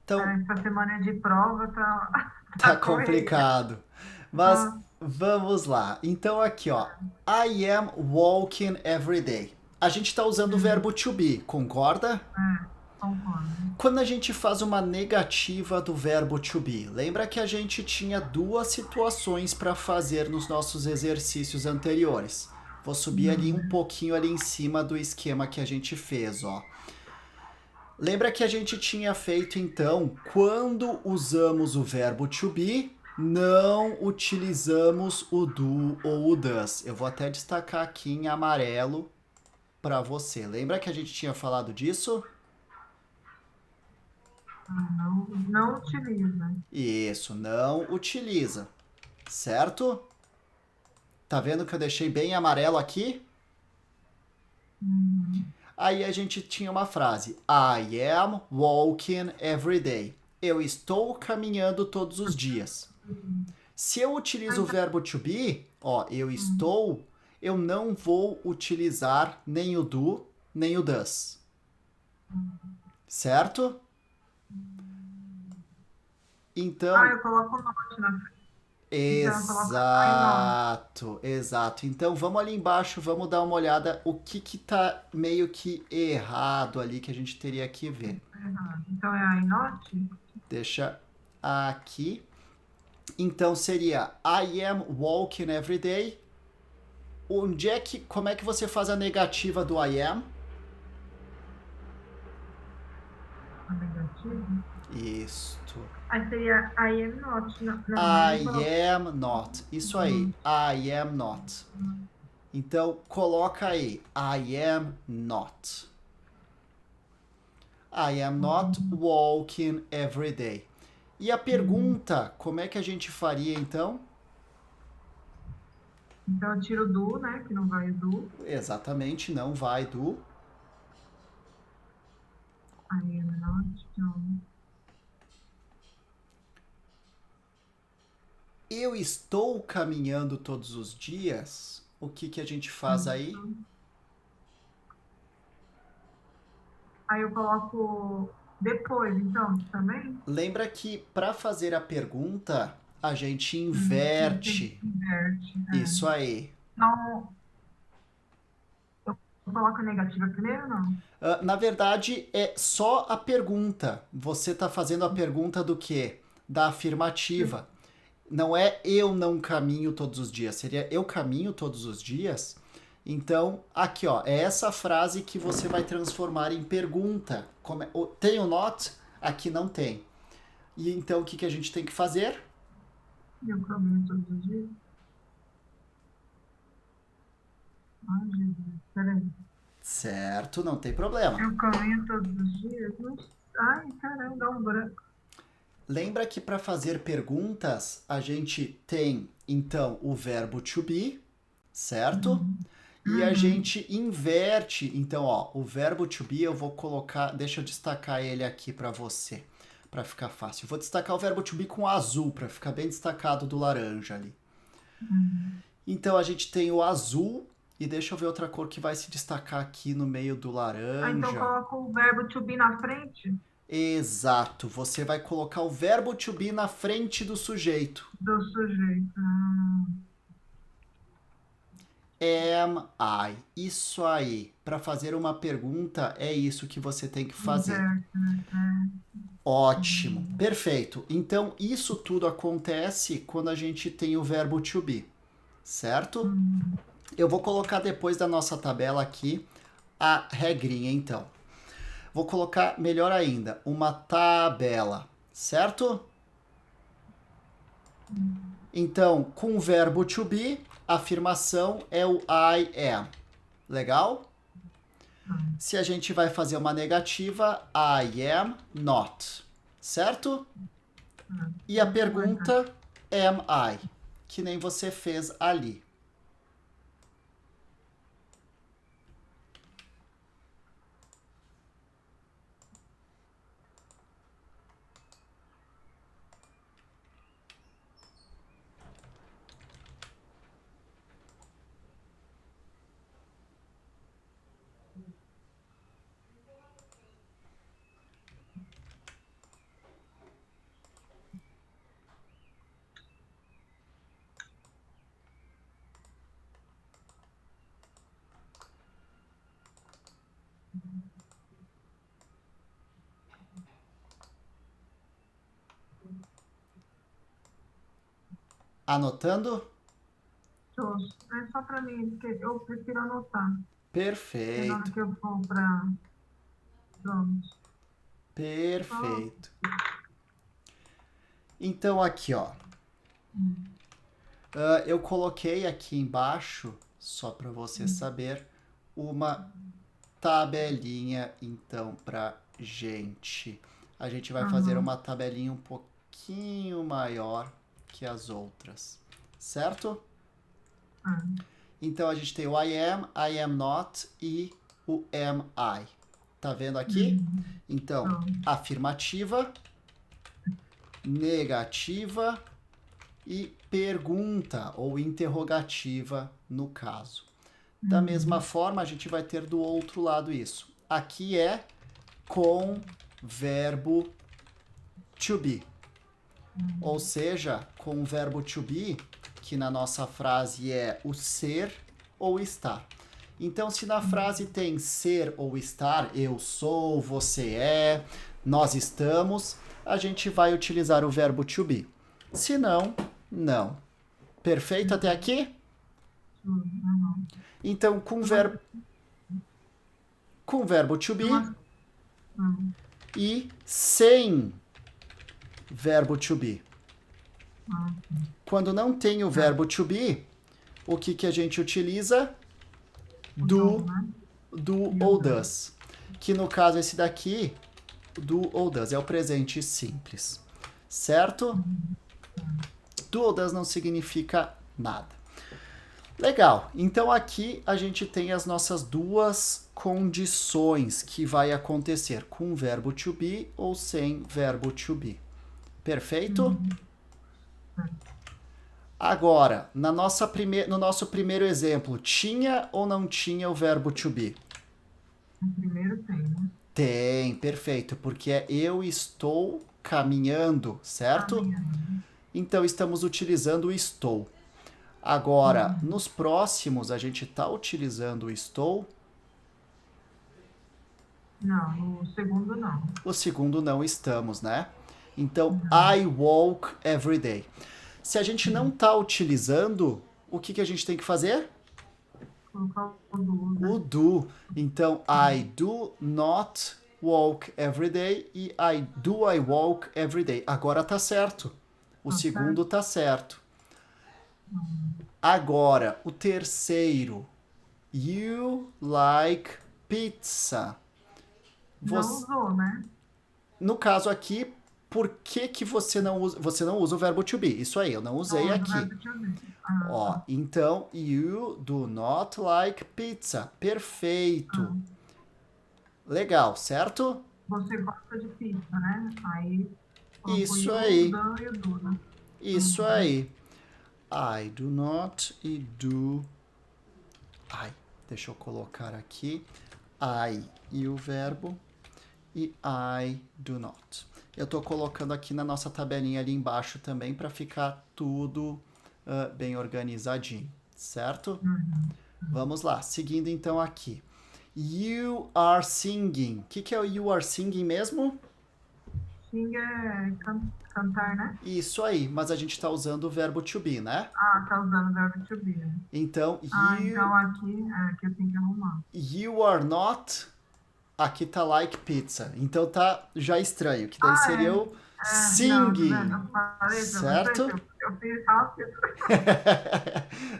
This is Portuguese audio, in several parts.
Então, Essa semana de prova tá, tá tá corrida. complicado. Mas Nossa, vamos lá. Então aqui, ó. I am walking every day. A gente está usando o verbo to be, concorda? concordo. Quando a gente faz uma negativa do verbo to be, lembra que a gente tinha duas situações para fazer nos nossos exercícios anteriores. Vou subir ali um Uhum. pouquinho ali em cima do esquema que a gente fez, ó. Lembra que a gente tinha feito então, quando usamos o verbo to be, não utilizamos o do ou o does. Eu vou até destacar aqui em amarelo para você. Lembra que a gente tinha falado disso? Não utiliza. Isso, não utiliza, certo? Tá vendo que eu deixei bem amarelo aqui? Uhum. Aí a gente tinha uma frase: I am walking every day. Eu estou caminhando todos os dias. Se eu Ah, utilizo o então, verbo to be, ó, eu hum, estou, eu não vou utilizar nem o do, nem o does. Certo? Então, eu coloco o note na frente. Então, eu coloco I not. exato, exato. Então vamos ali embaixo, vamos dar uma olhada o que que tá meio que errado ali que a gente teria que ver. Tá errado. Então, é I not? Deixa aqui. Então seria I am walking every day. Onde é que, como é que você faz a negativa do I am? A negativa? Isto. Aí seria I am not. Não, não, aí eu I coloco am not. Isso aí. not. I am not. Então coloca aí. I am not. I am not walking every day. E a pergunta, como é que a gente faria então? Então, eu tiro do, né? Que não vai o do. Exatamente, não vai do. I am not. Então, Eu estou caminhando todos os dias. O que que a gente faz aí? isso. Aí eu coloco depois, então, também. Lembra que para fazer a pergunta, a gente Sempre inverte. inverte. Isso aí. Então, eu coloco a negativa primeiro, não? Na verdade, é só a pergunta. Você está fazendo a pergunta do quê? Da afirmativa. Não é eu não caminho todos os dias, seria eu caminho todos os dias. Então, aqui ó, é essa frase que você vai transformar em pergunta. Tem o not? Aqui não tem. E então o que, que a gente tem que fazer? Eu caminho todos os dias. Ai, Jesus, peraí. Certo, não tem problema. Eu caminho todos os dias? Não... Ai, caramba, dá um branco. Lembra que para fazer perguntas a gente tem então o verbo to be, certo? E a Uhum. gente inverte. Então, ó, o verbo to be eu vou colocar, deixa eu destacar ele aqui para você, para ficar fácil. Eu vou destacar o verbo to be com azul para ficar bem destacado do laranja ali. Uhum. Então a gente tem o azul e deixa eu ver outra cor que vai se destacar aqui no meio do Ah, então eu laranja. coloco o verbo to be na frente Exato, você vai colocar o verbo to be na frente do sujeito. do sujeito. Am I? Isso aí. Para fazer uma pergunta, é isso que você tem que fazer. Inverte, né? Ótimo, perfeito. Então, isso tudo acontece quando a gente tem o verbo to be, certo? Hum. Eu vou colocar depois da nossa tabela aqui a regrinha, então. Vou colocar, melhor ainda, uma tabela, certo? Então, com o verbo to be, a afirmação é o I am. Legal? Se a gente vai fazer uma negativa, I am not. Certo? E a Muito importante. pergunta, am I? Que nem você fez ali. Anotando? Tô. É só pra mim, porque eu prefiro anotar. Porque na hora Perfeito, que eu for pra... Pronto. Só... perfeito. Então aqui, ó. Eu coloquei aqui embaixo, só para você saber, uma tabelinha, então, pra gente. A gente vai fazer Aham. uma tabelinha um pouquinho maior que as outras, certo? Ah, Então a gente tem o I am not e o am I. Tá vendo aqui? Então, tô. afirmativa, negativa e pergunta ou interrogativa no caso. Da mesma forma, a gente vai ter do outro lado isso. Aqui é com verbo to be. Ou seja, com o verbo to be, que na nossa frase é o ser ou estar. Então, se na frase tem ser ou estar, eu sou, você é, nós estamos, a gente vai utilizar o verbo to be. Se não, não. Perfeito até aqui? Aham. Então, com verbo to Tem be umas... Ah, e sem verbo to be. ah, Quando não tem o verbo to be, o que a gente utiliza? o do, Do, né? do E o ou do. does. Que no caso esse daqui, do ou does, é o presente simples. Certo? Do ou does não significa nada. Legal. Então aqui a gente tem as nossas duas condições que vai acontecer com o verbo to be ou sem verbo to be. Perfeito? Agora, no nosso primeiro exemplo, tinha ou não tinha o verbo to be? O primeiro tem, né? Tem, perfeito, porque é eu estou caminhando, certo? Caminhando. Então estamos utilizando o estou. Agora, nos próximos, a gente está utilizando o estou. Não, no segundo não. O segundo não estamos, né? Então, Não. I walk every day. Se a gente não está utilizando, o que a gente tem que fazer? Colocar o do, O né? do. Então, I do not walk every day e I walk every day. Agora tá certo. O Tá segundo certo? tá certo. Agora, o terceiro. You like pizza. Não usou, né? No caso aqui, por que você não usa? Você não usa o verbo to be. Isso aí, eu não Não usei usa o aqui. verbo to be. Ah, Ó, tá. então, you do not like pizza. Perfeito. Ah, Legal, certo? você gosta de pizza, né? Aí colocou Isso you, aí. the e o do, né? Isso aí. I do not e do. I. Deixa eu colocar aqui. I e o verbo. E I do not. Eu estou colocando aqui na nossa tabelinha ali embaixo também para ficar tudo bem organizadinho, certo? Vamos lá, seguindo então aqui. You are singing. O que é o you are singing mesmo? Sing é cantar, né? Isso aí, mas a gente está usando o verbo to be, né? Ah, tá usando o verbo to be, né? Então, Ah, então aqui eu tenho que arrumar. you are not. Aqui tá like pizza. Então tá já estranho, que daí Ah, seria é. o Não, tá vendo? singing, Eu falei pra você certo? que eu fiz rápido.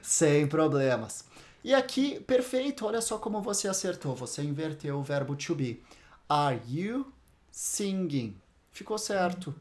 Sem problemas. E aqui, perfeito, olha só como você acertou. Você inverteu o verbo to be. Are you singing? Ficou certo.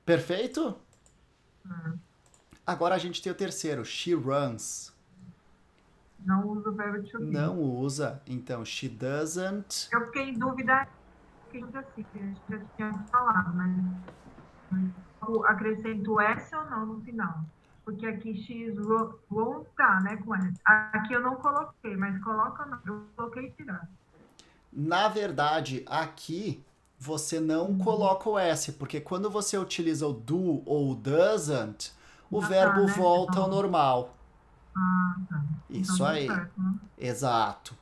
Perfeito? Agora a gente tem o terceiro. She runs. Não uso o verbo to be. Não usa. Então, she doesn't. Eu fiquei em dúvida, fiquei assim, que a gente já tinha falado, né? Eu acrescento S ou não no final. Porque aqui X won't tá, né, com S. Aqui eu não coloquei, mas coloca não. Eu coloquei tirar. Na verdade, aqui você não coloca o S, porque quando você utiliza o do ou o doesn't, o Já tá, verbo né? volta ao normal. Ah, tá. Então Isso deu aí. certo, né? Exato.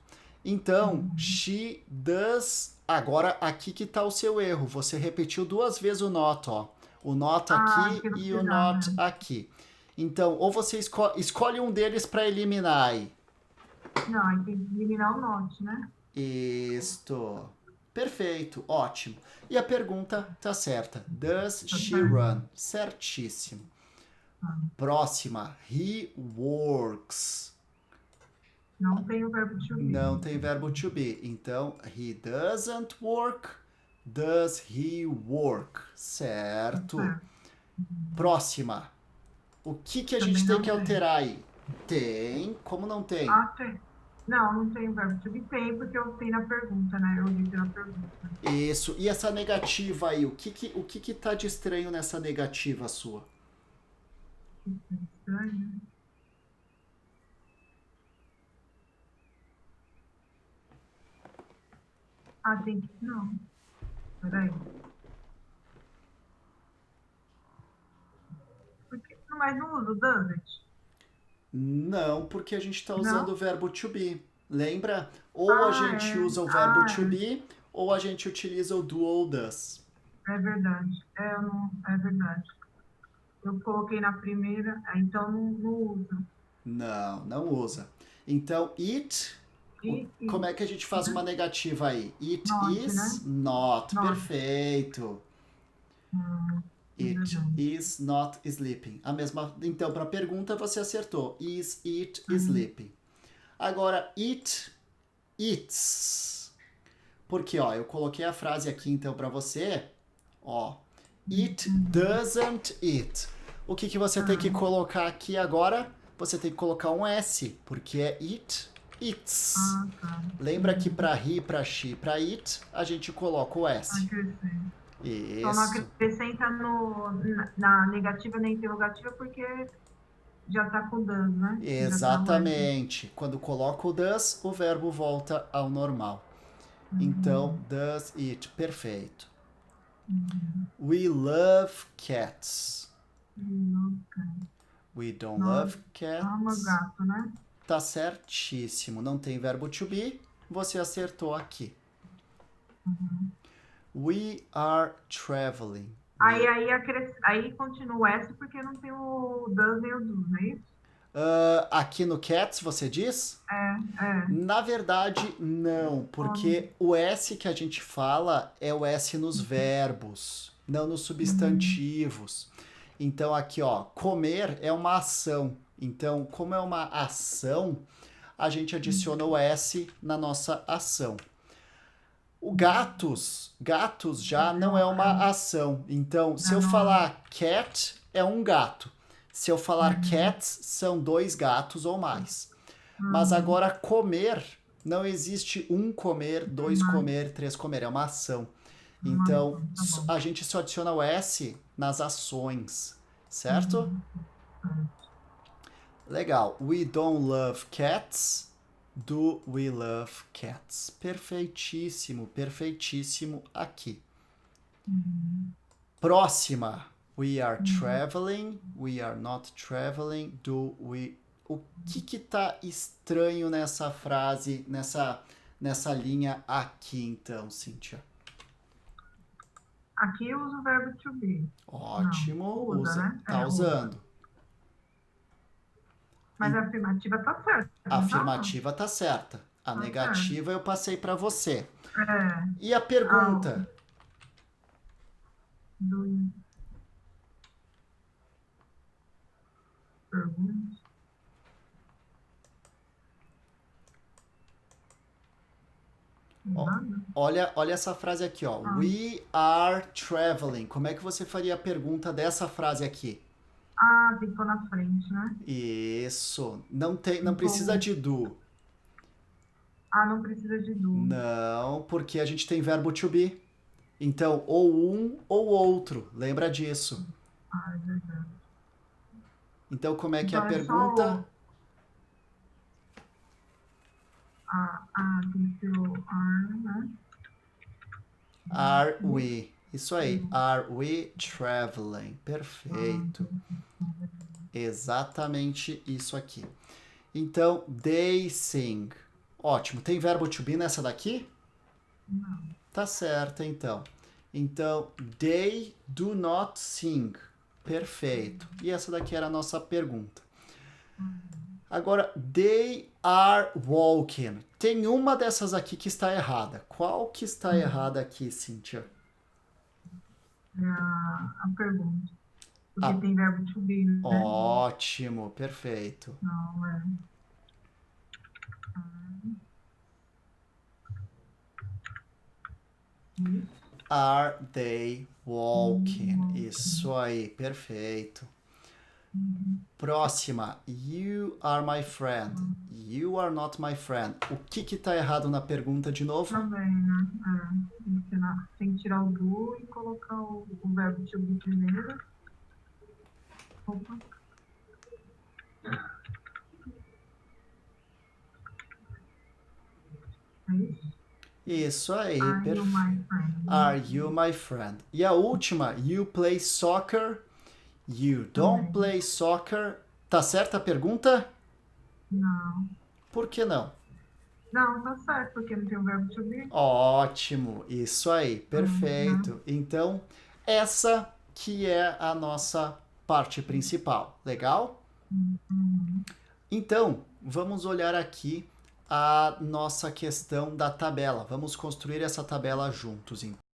Então, she does. Agora, aqui que está o seu erro. Você repetiu duas vezes o not, ó. O not Ah, aqui que não e o precisava. not aqui. Então, ou você escolhe um deles para eliminar aí. Não, aí tem que eliminar o not, né? Isto. Perfeito, ótimo. E a pergunta tá certa. Does Tá she certo. run? Certíssimo. Próxima. He works. Não tem o verbo to be. Não tem verbo to be. Então, he doesn't work. Does he work? Certo. Certo. Próxima. O que a Também gente tem não que tem. alterar aí? Tem. Como não tem? Ah, tem. Não, não tem o verbo to be. Tem, porque eu tenho na pergunta, né? Eu li pela pergunta. Isso. E essa negativa aí? O que tá de estranho nessa negativa sua? Estranho, né? Ah, tem que... Não. Peraí. Porque... Mas não usa o doesn't? Não, porque a gente está usando Não? o verbo to be. Lembra? Ou a gente usa o verbo to be, ou a gente utiliza o do ou does. É verdade. Eu não... É verdade. Eu coloquei na primeira, então não usa. Não, não usa. Então, it, como é que a gente faz uma negativa aí? It Not, is né? not. Not. Perfeito. It is not sleeping. A mesma. Então, para a pergunta você acertou. Is it sleeping? Agora, it eats. Porque, ó, eu coloquei a frase aqui então para você. Ó, it doesn't eat. O que você tem que colocar aqui agora? Você tem que colocar um S, porque é it eats. Lembra que para he, para she, para it, a gente coloca o S. Isso. Só não acrescenta na negativa nem interrogativa porque já tá com does, né? Exatamente. Quando coloca o does, o verbo volta ao normal. Então, does it. Perfeito. We love cats. We don't love cats. Ama gato, né? Tá certíssimo. Não tem verbo to be. Você acertou aqui. We are traveling. Aí continua o S porque não tem o does nem o do, não é isso? Aqui no cats, você diz? É. Na verdade, não, porque o S que a gente fala é o S nos verbos, não nos substantivos. Então, aqui, ó, comer é uma ação. Então, como é uma ação, a gente adiciona o S na nossa ação. O gatos já não é uma ação. Então, se eu falar cat, é um gato. Se eu falar cats, são 2 gatos ou mais. Mas agora comer, não existe um comer, 2 comer, 3 comer, é uma ação. Então, a gente só adiciona o S nas ações, certo? Legal. We don't love cats. Do we love cats? Perfeitíssimo, perfeitíssimo aqui. Próxima. We are traveling. We are not traveling. Do we... O que tá estranho nessa frase, nessa linha aqui, então, Cíntia? Aqui eu uso o verbo to be. Ótimo. Não, usa, né? Tá usando. Mas a afirmativa tá certa. A afirmativa tá certa. A negativa eu passei para você. É. E a pergunta? Pergunta. Olha essa frase aqui, ó. We are traveling. Como é que você faria a pergunta dessa frase aqui? Tem que pôr na frente, né? Isso. Não precisa de do. Não precisa de do. Não, porque a gente tem verbo to be. Então, ou um ou outro. Lembra disso. É verdade. Então, como é que é a pergunta? Tem que ser o are, né? Are we? Isso aí. Are we traveling? Perfeito. Exatamente isso aqui. Então, they sing. Ótimo. Tem verbo to be nessa daqui? Não. Tá certo, então. Então, they do not sing. Perfeito. E essa daqui era a nossa pergunta. Agora, they are walking. Tem uma dessas aqui que está errada. Qual que está errada aqui, Cíntia? É a pergunta. Porque tem verbo to be, né? Ótimo, perfeito. Não, é. Are they walking? Isso aí, perfeito. Próxima. You are my friend. You are not my friend. O que que tá errado na pergunta de novo? Também, né? Tem que tirar o do e colocar o verbo to be primeiro. Opa. É isso? Isso aí, Are you my friend? Are you my friend? E a última, you play soccer. You don't play soccer. Tá certa a pergunta? Não. Por que não? Não, tá certo, porque não tem o verbo to be. Ótimo, isso aí, perfeito. Então, essa que é a nossa parte principal, legal? Então, vamos olhar aqui a nossa questão da tabela. Vamos construir essa tabela juntos, então.